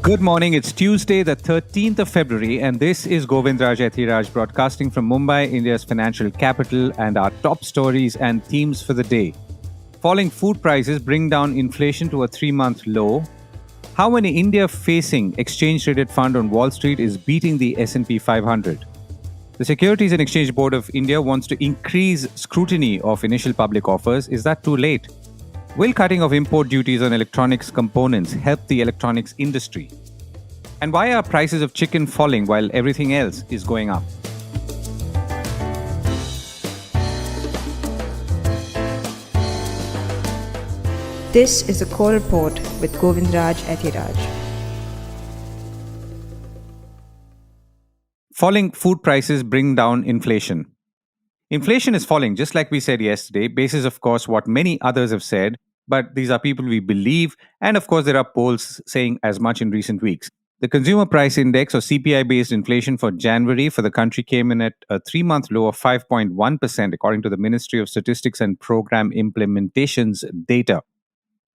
Good morning. It's Tuesday, the 13th of February, and this is Govindraj Ethiraj broadcasting from Mumbai, India's financial capital, and our top stories and themes for the day. Falling food prices bring down inflation to a 3-month low. How an India-facing exchange-traded fund on Wall Street is beating the S&P 500. The Securities and Exchange Board of India wants to increase scrutiny of initial public offers. Is that too late? Will cutting of import duties on electronics components help the electronics industry? And why are prices of chicken falling while everything else is going up? This is a core report with Govindraj Ethiraj. Falling food prices bring down inflation. Inflation is falling, just like we said yesterday, basis, of course, what many others have said, but these are people we believe, and of course, there are polls saying as much in recent weeks. The Consumer Price Index, or CPI-based inflation for January for the country came in at a 3-month low of 5.1%, according to the Ministry of Statistics and Program Implementation's data.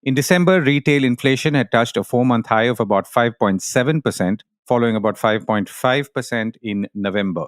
In December, retail inflation had touched a 4-month high of about 5.7%, following about 5.5% in November.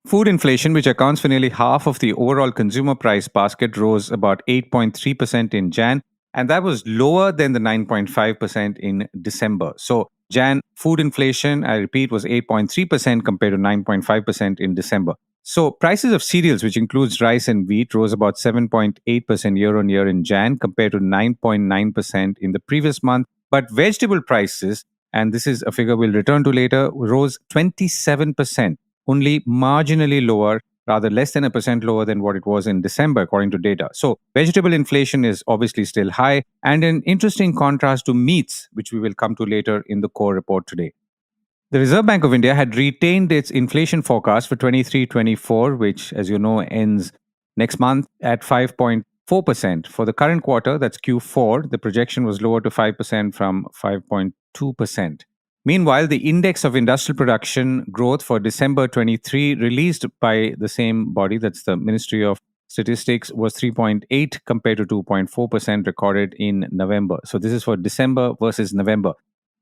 Food inflation, which accounts for nearly half of the overall consumer price basket, rose about 8.3% in Jan, and that was lower than the 9.5% in December. So Jan food inflation, I repeat, was 8.3% compared to 9.5% in December. So prices of cereals, which includes rice and wheat, rose about 7.8% year on year in Jan compared to 9.9% in the previous month. But vegetable prices, and this is a figure we'll return to later, rose 27%. Only marginally lower, rather less than 1% lower than what it was in December, according to data. So vegetable inflation is obviously still high, and an interesting contrast to meats, which we will come to later in the core report today. The Reserve Bank of India had retained its inflation forecast for 23-24, which, as you know, ends next month at 5.4%. For the current quarter, that's Q4, the projection was lower to 5% from 5.2%. Meanwhile, the Index of Industrial Production Growth for December 23, released by the same body, that's the Ministry of Statistics, was 3.8 compared to 2.4% recorded in November. So this is for December versus November.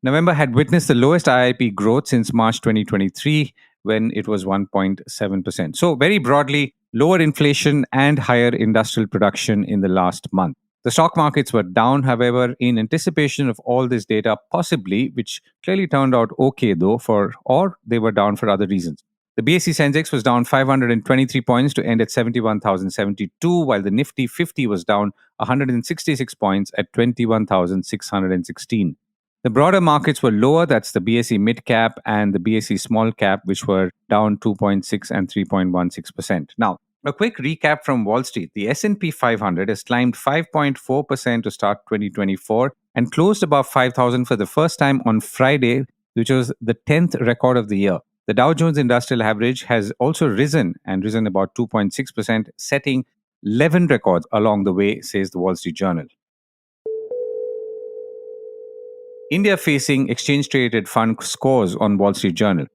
November had witnessed the lowest IIP growth since March 2023, when it was 1.7%. So very broadly, lower inflation and higher industrial production in the last month. The stock markets were down, however, in anticipation of all this data, possibly, which clearly turned out okay though, or they were down for other reasons. The BSE Sensex was down 523 points to end at 71,072, while the Nifty 50 was down 166 points at 21,616. The broader markets were lower, that's the BSE Mid Cap and the BSE Small Cap, which were down 2.6 and 3.16%. Now, a quick recap from Wall Street. The S&P 500 has climbed 5.4% to start 2024 and closed above 5,000 for the first time on Friday, which was the 10th record of the year. The Dow Jones Industrial Average has also risen about 2.6%, setting 11 records along the way, says the Wall Street Journal. India facing exchange-traded fund scores on Wall Street Journal.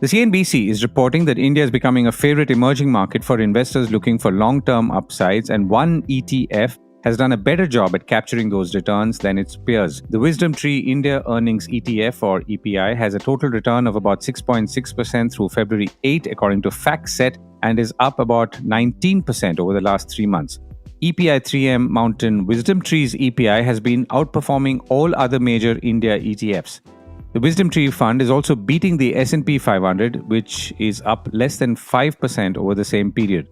The CNBC is reporting that India is becoming a favorite emerging market for investors looking for long-term upsides, and one ETF has done a better job at capturing those returns than its peers. The Wisdom Tree India Earnings ETF, or EPI, has a total return of about 6.6% through February 8, according to FactSet, and is up about 19% over the last 3 months. EPI 3M Mountain Wisdom Tree's EPI has been outperforming all other major India ETFs. The Wisdom Tree Fund is also beating the S&P 500, which is up less than 5% over the same period.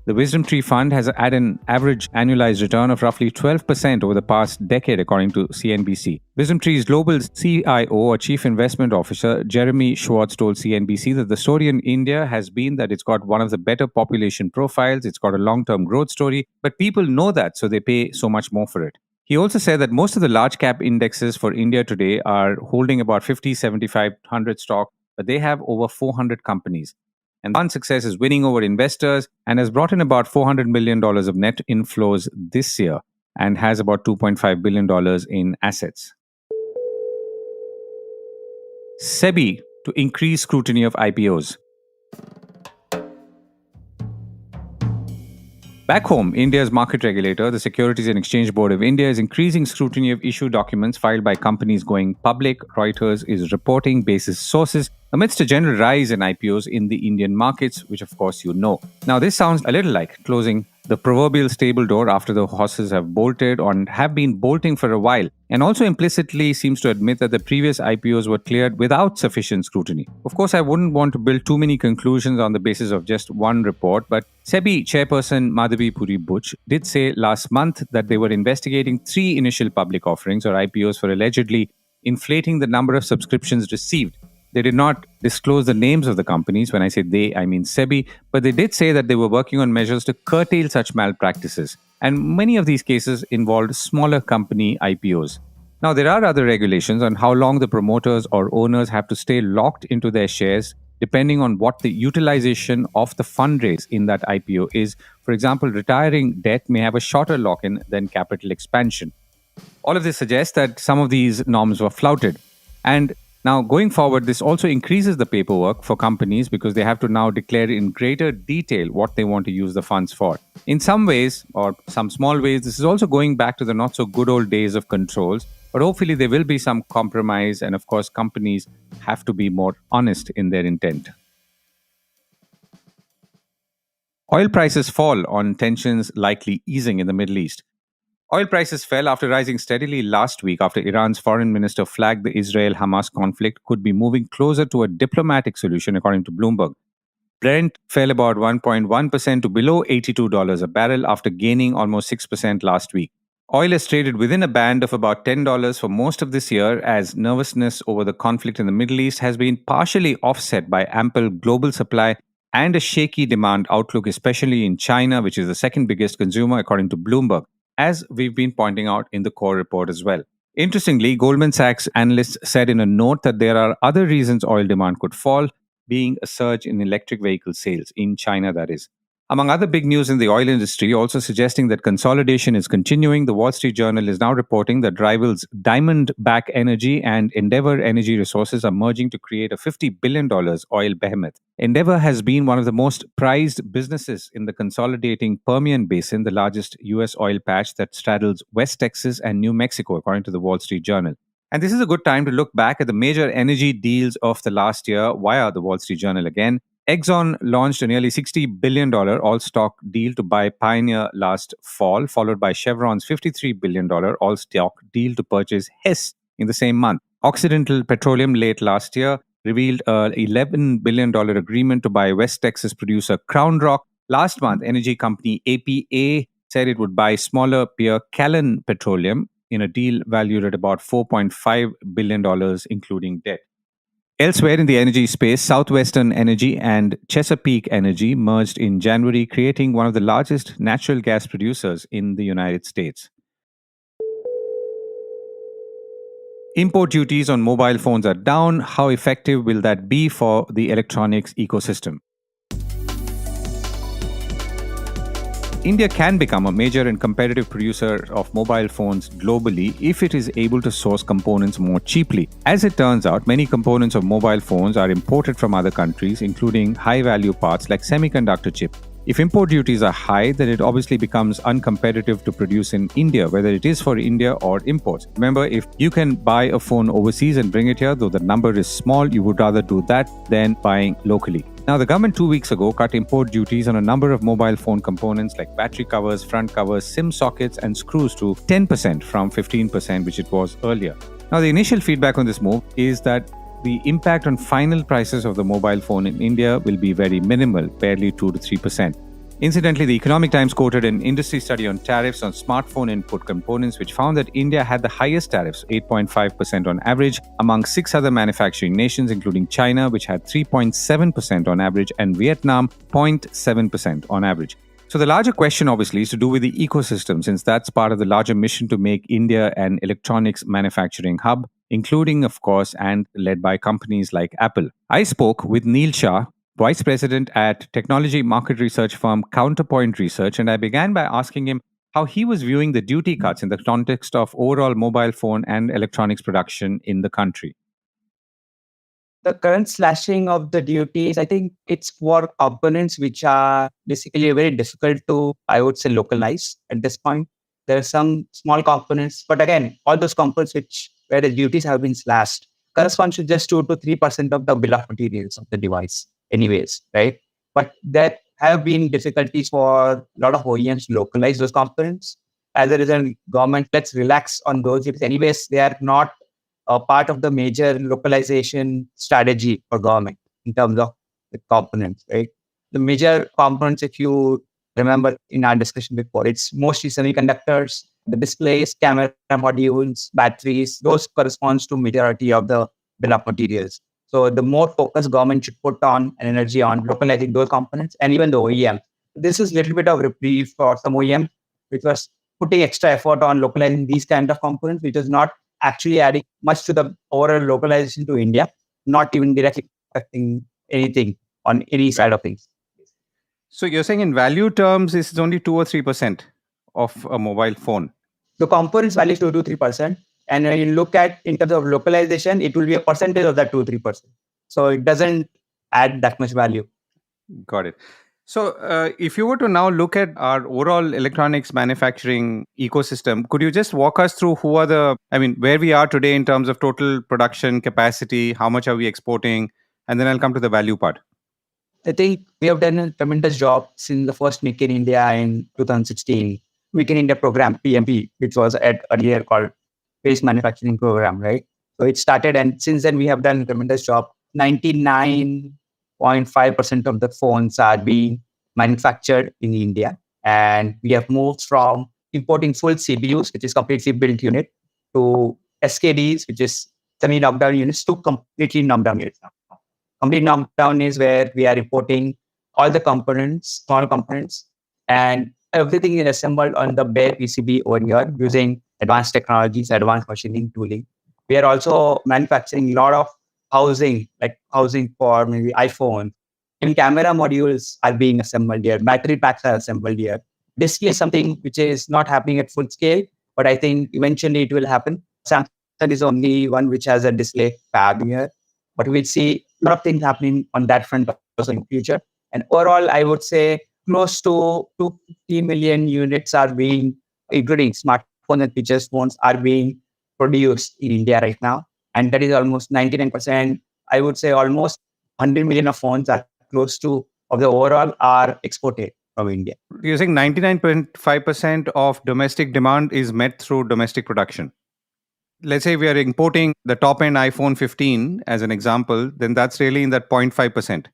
The Wisdom Tree Fund has had an average annualized return of roughly 12% over the past decade, according to CNBC. Wisdom Tree's global CIO, or Chief Investment Officer, Jeremy Schwartz, told CNBC that the story in India has been that it's got one of the better population profiles, it's got a long-term growth story, but people know that, so they pay so much more for it. He also said that most of the large cap indexes for India today are holding about 50, 75, 100 stock, but they have over 400 companies. And one success is winning over investors and has brought in about $400 million of net inflows this year and has about $2.5 billion in assets. SEBI to increase scrutiny of IPOs. Back home, India's market regulator, the Securities and Exchange Board of India, is increasing scrutiny of issue documents filed by companies going public. Reuters is reporting basis sources amidst a general rise in IPOs in the Indian markets, which of course you know. Now, this sounds a little like closing the proverbial stable door after the horses have bolted or have been bolting for a while, and also implicitly seems to admit that the previous IPOs were cleared without sufficient scrutiny. Of course, I wouldn't want to build too many conclusions on the basis of just one report, but SEBI chairperson Madhavi Puri Butch did say last month that they were investigating three initial public offerings or IPOs for allegedly inflating the number of subscriptions received. They did not disclose the names of the companies. When I say they, I mean SEBI, but they did say that they were working on measures to curtail such malpractices. And many of these cases involved smaller company IPOs. Now, there are other regulations on how long the promoters or owners have to stay locked into their shares, depending on what the utilization of the fundraise in that IPO is. For example, retiring debt may have a shorter lock in than capital expansion. All of this suggests that some of these norms were flouted. And now, going forward, this also increases the paperwork for companies because they have to now declare in greater detail what they want to use the funds for. In some ways, or some small ways, this is also going back to the not so good old days of controls. But hopefully, there will be some compromise. And of course, companies have to be more honest in their intent. Oil prices fall on tensions likely easing in the Middle East. Oil prices fell after rising steadily last week after Iran's foreign minister flagged the Israel Hamas conflict could be moving closer to a diplomatic solution, according to Bloomberg. Brent fell about 1.1% to below $82 a barrel after gaining almost 6% last week. Oil has traded within a band of about $10 for most of this year as nervousness over the conflict in the Middle East has been partially offset by ample global supply and a shaky demand outlook, especially in China, which is the second biggest consumer, according to Bloomberg, as we've been pointing out in the core report as well. Interestingly, Goldman Sachs analysts said in a note that there are other reasons oil demand could fall, being a surge in electric vehicle sales, in China, that is. Among other big news in the oil industry, also suggesting that consolidation is continuing, the Wall Street Journal is now reporting that rivals Diamondback Energy and Endeavour Energy Resources are merging to create a $50 billion oil behemoth. Endeavour has been one of the most prized businesses in the consolidating Permian Basin, the largest U.S. oil patch that straddles West Texas and New Mexico, according to the Wall Street Journal. And this is a good time to look back at the major energy deals of the last year via the Wall Street Journal again. Exxon launched a nearly $60 billion all-stock deal to buy Pioneer last fall, followed by Chevron's $53 billion all-stock deal to purchase Hess in the same month. Occidental Petroleum late last year revealed a $11 billion agreement to buy West Texas producer Crown Rock. Last month, energy company APA said it would buy smaller peer Callan Petroleum in a deal valued at about $4.5 billion, including debt. Elsewhere in the energy space, Southwestern Energy and Chesapeake Energy merged in January, creating one of the largest natural gas producers in the United States. Import duties on mobile phones are down. How effective will that be for the electronics ecosystem? India can become a major and competitive producer of mobile phones globally if it is able to source components more cheaply. As it turns out, many components of mobile phones are imported from other countries, including high-value parts like semiconductor chips. If import duties are high, then it obviously becomes uncompetitive to produce in India, whether it is for India or imports. Remember, if you can buy a phone overseas and bring it here, though the number is small, you would rather do that than buying locally. Now, the government 2 weeks ago cut import duties on a number of mobile phone components like battery covers, front covers, SIM sockets, and screws to 10% from 15%, which it was earlier. Now, the initial feedback on this move is that the impact on final prices of the mobile phone in India will be very minimal, barely 2 to 3%. Incidentally, the Economic Times quoted an industry study on tariffs on smartphone input components, which found that India had the highest tariffs, 8.5% on average, among 6 other manufacturing nations, including China, which had 3.7% on average, and Vietnam, 0.7% on average. So the larger question, obviously, is to do with the ecosystem, since that's part of the larger mission to make India an electronics manufacturing hub, including, of course, and led by companies like Apple. I spoke with Neil Shah, Vice President at technology market research firm Counterpoint Research, and I began by asking him how he was viewing the duty cuts in the context of overall mobile phone and electronics production in the country. The current slashing of the duties, I think it's for components which are basically very difficult to, I would say, localize at this point. There are some small components, but again, all those components which where the duties have been slashed correspond to just 2 to 3% of the bill of materials of the device, anyways, right? But there have been difficulties for a lot of OEMs to localize those components. As a result, government let's relax on those duties. Anyways, they are not a part of the major localization strategy for government in terms of the components, right? The major components, if you remember in our discussion before, it's mostly semiconductors, the displays, camera modules, batteries, those corresponds to majority of the bill of materials. So the more focus government should put on and energy on localizing those components and even the OEM. This is a little bit of reprieve for some OEM, which was putting extra effort on localizing these kind of components, which is not actually adding much to the overall localization to India, not even directly affecting anything on any side of things. So you're saying in value terms, this is only 2 or 3% of a mobile phone. The components value is 2 to 3%. And when you look at in terms of localization, it will be a percentage of that 2 3%. So it doesn't add that much value. Got it. So, if you were to now look at our overall electronics manufacturing ecosystem, could you just walk us through where we are today in terms of total production capacity? How much are we exporting? And then I'll come to the value part. I think we have done a tremendous job since the first Make in India in 2016. Make in India program, PMP, which was at earlier called Base Manufacturing Program, right? So it started, and since then we have done a tremendous job. 99.5% of the phones are being manufactured in India. And we have moved from importing full CBUs, which is completely built unit, to SKDs, which is semi-knockdown units, to completely knockdown units now. Complete knockdown is where we are importing all the components, small components, and everything is assembled on the bare PCB over here using advanced technologies, advanced machining tooling. We are also manufacturing a lot of housing, like housing for maybe iPhone. And camera modules are being assembled here. Battery packs are assembled here. Display is something which is not happening at full scale, but I think eventually it will happen. Samsung is only one which has a display fab here, but we'll see a lot of things happening on that front also in future. And overall, I would say close to 250 million units are being, including smartphones and features phones, are being produced in India right now. And that is almost 99%. I would say almost 100 million of phones are close to of the overall are exported from India. You're saying 99.5% of domestic demand is met through domestic production. Let's say we are importing the top end iPhone 15 as an example, then that's really in that 0.5%.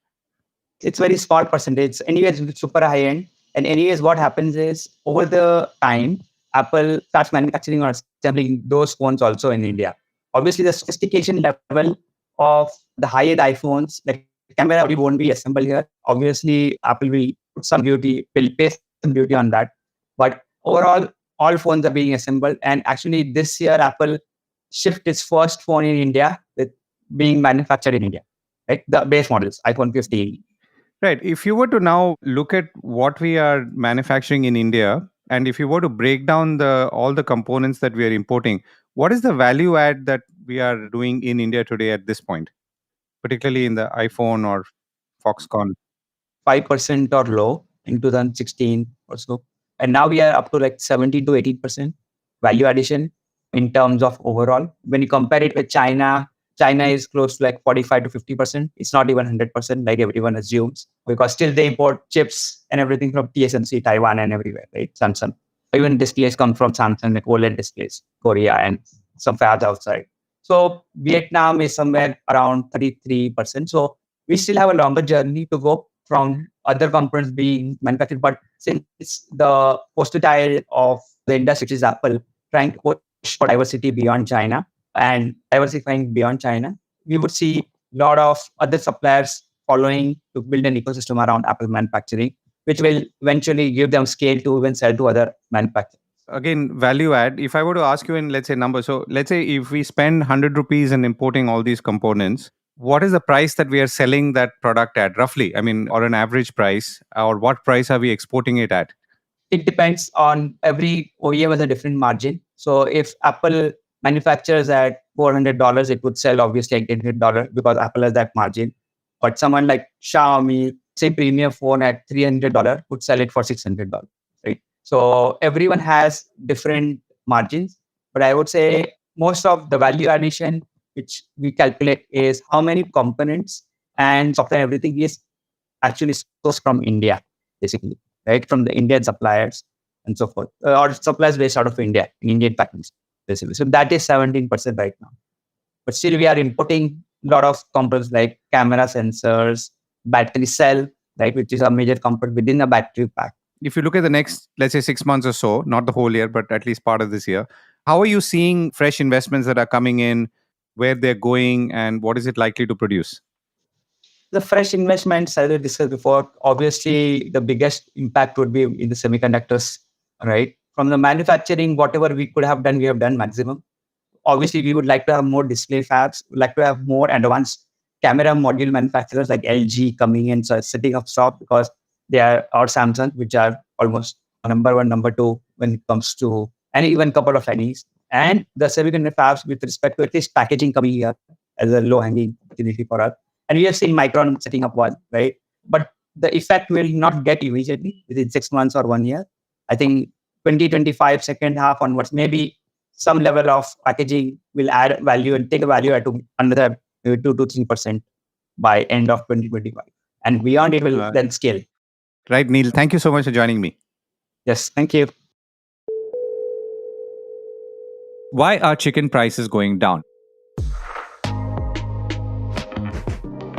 It's very small percentage. Anyways, it's super high end. And anyways, what happens is over the time, Apple starts manufacturing or assembling those phones also in India. Obviously, the sophistication level of the high-end iPhones, like camera module won't be assembled here. Obviously, Apple will put some beauty, will pay some beauty on that. But overall, all phones are being assembled. And actually, this year, Apple shipped its first phone in India with being manufactured in India, right? The base models, iPhone 15. Right. If you were to now look at what we are manufacturing in India, and if you were to break down all the components that we are importing, what is the value add that we are doing in India today at this point, particularly in the iPhone or Foxconn? 5% or low in 2016 or so. And now we are up to like 70 to 18% value addition in terms of overall. When you compare it with China, China is close to like 45 to 50%. It's not even 100% like everyone assumes, because still they import chips and everything from TSMC, Taiwan, and everywhere, right? Samsung. Even displays come from Samsung, like OLED displays, Korea, and some fabs outside. So Vietnam is somewhere around 33%. So we still have a longer journey to go from other components being manufactured. But since the poster child of the industry, which is Apple, trying to push for diversity beyond China and diversifying beyond China, we would see a lot of other suppliers following to build an ecosystem around Apple manufacturing, which will eventually give them scale to even sell to other manufacturers. Again, value add. If I were to ask you in, let's say, number, so let's say if we spend 100 rupees in importing all these components, what is the price that we are selling that product at roughly? I mean, or an average price, or what price are we exporting it at? It depends on every OEM has a different margin. So if Apple manufacturers at $400, it would sell obviously at $800 because Apple has that margin. But someone like Xiaomi, say premium phone at $300 would sell it for $600, right? So everyone has different margins, but I would say most of the value addition which we calculate is how many components and software everything is actually sourced from India, basically, right? From the Indian suppliers and so forth, or suppliers based out of India, in Indian patents, basically. So that is 17% right now. But still, we are importing a lot of components like camera sensors, battery cell, right, which is a major component within a battery pack. If you look at the next, let's say 6 months or so, not the whole year, but at least part of this year, how are you seeing fresh investments that are coming in, where they're going, and what is it likely to produce? The fresh investments, as we discussed before, obviously the biggest impact would be in the semiconductors, right? From the manufacturing, whatever we could have done, we have done maximum. Obviously, we would like to have more display fabs, would like to have more advanced camera module manufacturers like LG coming in, so setting up shop because they are, or Samsung, which are almost number one, number two when it comes to, and even couple of Chinese. And the semiconductor fabs with respect to at least packaging coming here as a low hanging opportunity for us. And we have seen Micron setting up one, right? But the effect will not get immediately within 6 months or 1 year. I think 2025 second half onwards, maybe some level of packaging will add value and take a value at another maybe 2 to 3% by end of 2025. And beyond it will then scale. Right, Neil. Thank you so much for joining me. Yes, thank you. Why are chicken prices going down?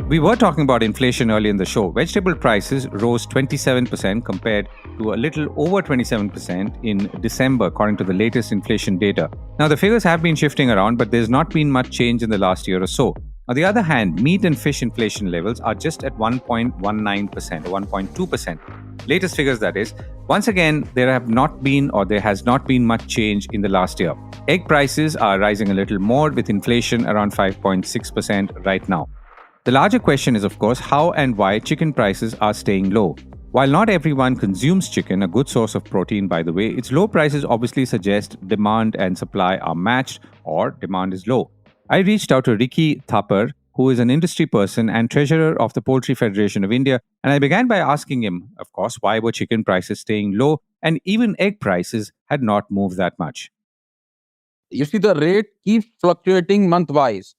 We were talking about inflation early in the show. Vegetable prices rose 27% compared to a little over 27% in December, according to the latest inflation data. Now, the figures have been shifting around, but there's not been much change in the last year or so. On the other hand, meat and fish inflation levels are just at 1.19% or 1.2%. Latest figures, that is. Once again, there has not been much change in the last year. Egg prices are rising a little more, with inflation around 5.6% right now. The larger question is, of course, how and why chicken prices are staying low. While not everyone consumes chicken, a good source of protein, by the way, its low prices obviously suggest demand and supply are matched or demand is low. I reached out to Ricky Thapar, who is an industry person and treasurer of the Poultry Federation of India, and I began by asking him, of course, why were chicken prices staying low and even egg prices had not moved that much. You see, the rate keeps fluctuating month-wise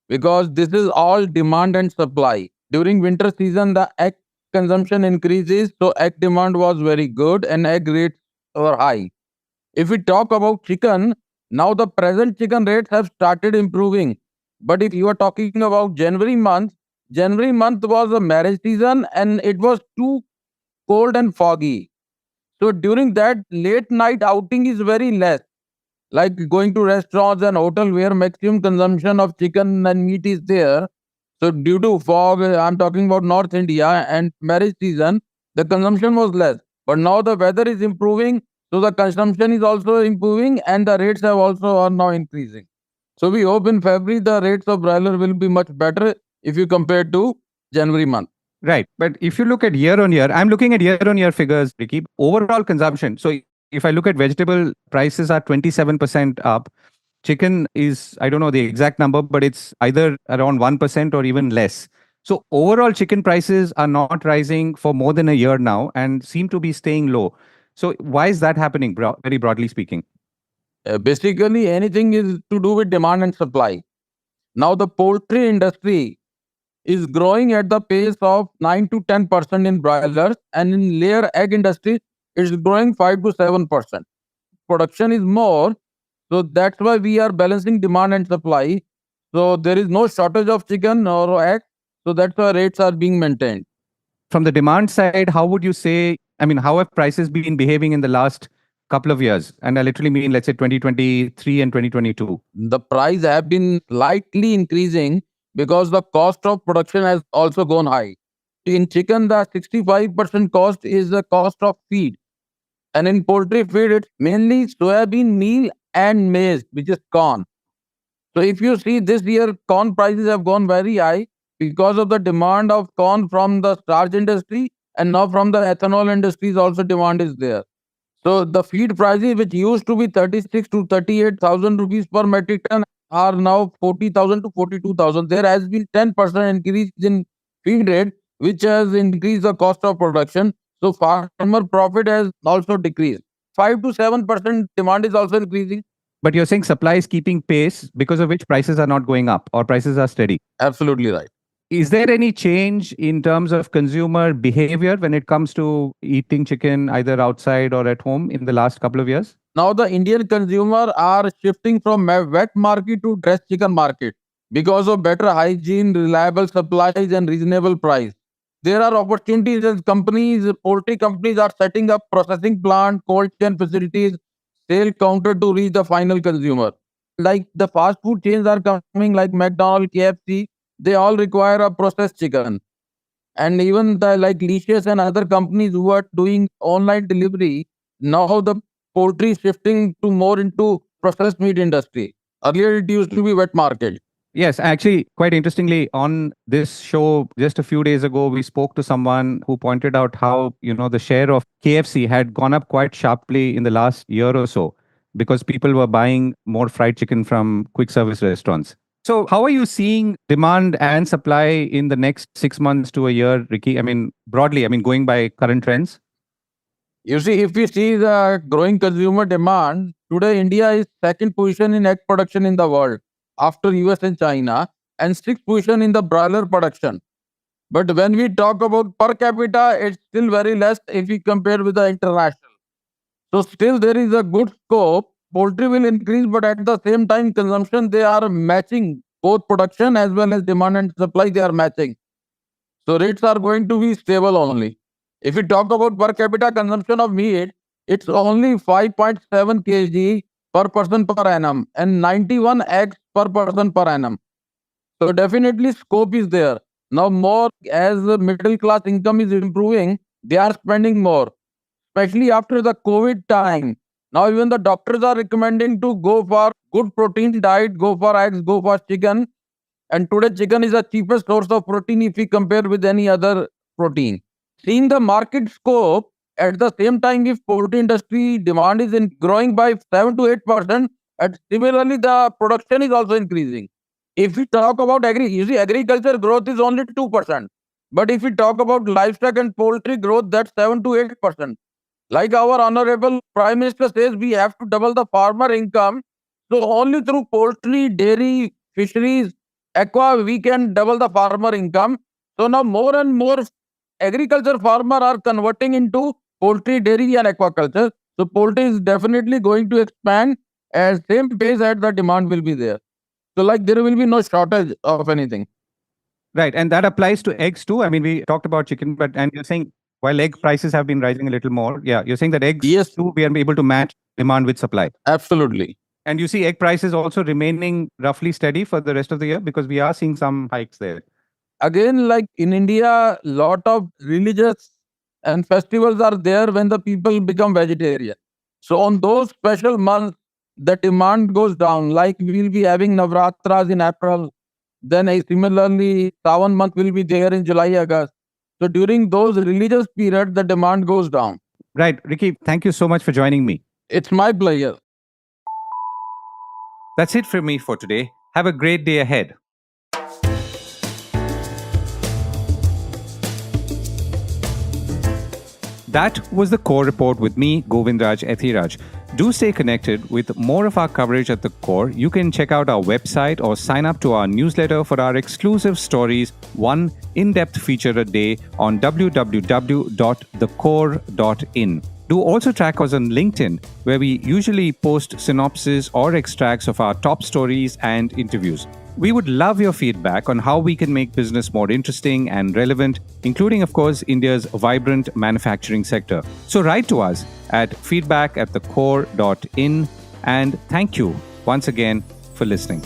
because this is all demand and supply. During winter season, the egg consumption increases, so egg demand was very good and egg rates were high. If we talk about chicken, now the present chicken rates have started improving. But if you are talking about January month was a marriage season and it was too cold and foggy. So during that, late night outing is very less, like going to restaurants and hotel where maximum consumption of chicken and meat is there. So due to fog, I'm talking about North India and marriage season, the consumption was less. But now the weather is improving, so the consumption is also improving and the rates have also are now increasing. So we hope in February the rates of broiler will be much better if you compare to January month. Right. But if you look at year on year, I'm looking at year on year figures, Ricky. Overall consumption. So if I look at vegetable prices are 27% up. Chicken is, I don't know the exact number, but it's either around 1% or even less. So overall chicken prices are not rising for more than a year now and seem to be staying low. So why is that happening, very broadly speaking? Basically, anything is to do with demand and supply. Now the poultry industry is growing at the pace of 9 to 10% in broilers, and in layer egg industry it's growing 5 to 7%. Production is more, so that's why we are balancing demand and supply. So there is no shortage of chicken or egg, so that's why rates are being maintained. From the demand side, how would you say, how have prices been behaving in the last couple of years? And I literally mean, let's say 2023 and 2022. The price have been slightly increasing because the cost of production has also gone high. In chicken, the 65% cost is the cost of feed. And in poultry feed, it's mainly soybean meal and maize, which is corn. So if you see this year, corn prices have gone very high because of the demand of corn from the starch industry, and now from the ethanol industries also demand is there. So the feed prices, which used to be 36 to 38,000 rupees per metric ton, are now 40,000 to 42,000. There has been 10% increase in feed rate, which has increased the cost of production. So farmer profit has also decreased. 5 to 7% demand is also increasing. But you're saying supply is keeping pace, because of which prices are not going up or prices are steady. Absolutely right. Is there any change in terms of consumer behavior when it comes to eating chicken either outside or at home in the last couple of years? Now the Indian consumer are shifting from wet market to dressed chicken market because of better hygiene, reliable supplies, and reasonable price. There are opportunities as companies, poultry companies are setting up processing plant, cold chain facilities, sale counter to reach the final consumer. Like the fast food chains are coming like McDonald's, KFC, they all require a processed chicken. And even the like Licious and other companies who are doing online delivery, now the poultry is shifting to more into processed meat industry. Earlier it used to be wet market. Yes, actually, quite interestingly, on this show just a few days ago, we spoke to someone who pointed out how, the share of KFC had gone up quite sharply in the last year or so because people were buying more fried chicken from quick service restaurants. So, how are you seeing demand and supply in the next 6 months to a year, Ricky? I mean, broadly, going by current trends? You see, if we see the growing consumer demand, today India is second position in egg production in the world after US and China, and sixth position in the broiler production. But when we talk about per capita, it's still very less if we compare with the international. So still there is a good scope. Poultry will increase, but at the same time, consumption they are matching both production as well as demand and supply. They are matching. So rates are going to be stable only. If we talk about per capita consumption of meat, it's only 5.7 kg per person per annum and 91 eggs per person per annum. So definitely scope is there. Now more as the middle class income is improving, they are spending more, especially after the COVID time. Now even the doctors are recommending to go for good protein diet, go for eggs, go for chicken. And today chicken is the cheapest source of protein if we compare with any other protein. Seeing the market scope, at the same time, if poultry industry demand is growing by 7 to 8%, and similarly the production is also increasing. If we talk about you see, agriculture growth is only 2%. But if we talk about livestock and poultry growth, that's 7 to 8%. Like our honorable Prime Minister says, we have to double the farmer income. So only through poultry, dairy, fisheries, aqua, we can double the farmer income. So now more and more agriculture farmer are converting into poultry, dairy, and aquaculture. So poultry is definitely going to expand at same pace that the demand will be there. So like there will be no shortage of anything. Right. And that applies to eggs too. I mean, we talked about chicken, and you're saying while egg prices have been rising a little more, yeah, you're saying that eggs Yes, too, we are able to match demand with supply. absolutely. And you see egg prices also remaining roughly steady for the rest of the year because we are seeing some hikes there. Again, like in India, lot of religious and festivals are there when the people become vegetarian. So on those special months, the demand goes down. Like we will be having Navratras in April. Then similarly, Sawan month will be there in July, August. So during those religious period, the demand goes down. Right. Ricky, thank you so much for joining me. It's my pleasure. That's it for me for today. Have a great day ahead. That was the Core Report with me, Govindraj Ethiraj. Do stay connected with more of our coverage at the Core. You can check out our website or sign up to our newsletter for our exclusive stories, one in-depth feature a day on www.thecore.in. Do also track us on LinkedIn, where we usually post synopses or extracts of our top stories and interviews. We would love your feedback on how we can make business more interesting and relevant, including, of course, India's vibrant manufacturing sector. So write to us at feedback@thecore.in, and thank you once again for listening.